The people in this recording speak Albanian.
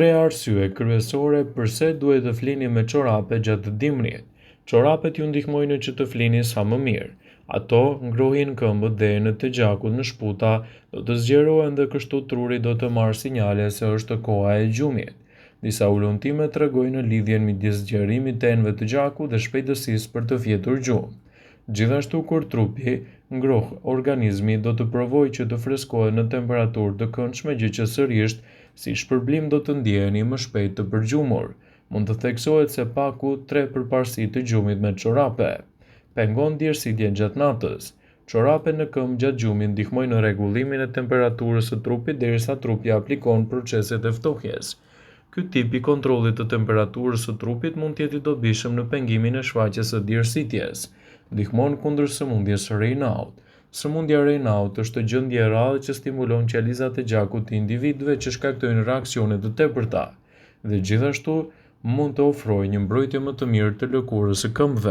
Tre arsye kryesore pse duhet të flini me çorape gjatë dimrit. Çorapet ju ndihmojnë që të flini sa më mirë. Ato ngrohin këmbët dhe enët e gjakut në shputa, do të zgjerohen dhe kështu truri do të marrë sinjale se është koha e gjumit. Disa ulëntime tregojnë lidhjen midis zgjerimit të enëve të gjakut dhe shpejtësisë për të fjetur gjumë. Gjithashtu kur trupi ngroh, organizmi do të provojë që të freskohet në temperaturë të këndshme, gjë që sërish si shpërblim do të ndjeheni më shpejt të përgjumur. Mund të theksohet se paku 3 përparësi të gjumit me çorape. Pengon djersitjen gjatë natës. Çorape në këmbë gjatë gjumit ndihmojnë në rregullimin e temperaturës së trupit derisa trupi aplikon proceset e ftohjes. Ky tip i kontrollit të temperaturës së trupit mund të jetë i dobishëm në pengimin e shfaqjes së djersitjes. Ndihmon kundër sëmundjes së Raynaud. Sëmundja Raynaud është gjendje e rrallë që stimulon qelizat e gjakut të individëve që shkaktojnë reaksione të tepërta dhe gjithashtu mund të ofrojë një mbrojtje më të mirë të lëkurës së këmbëve.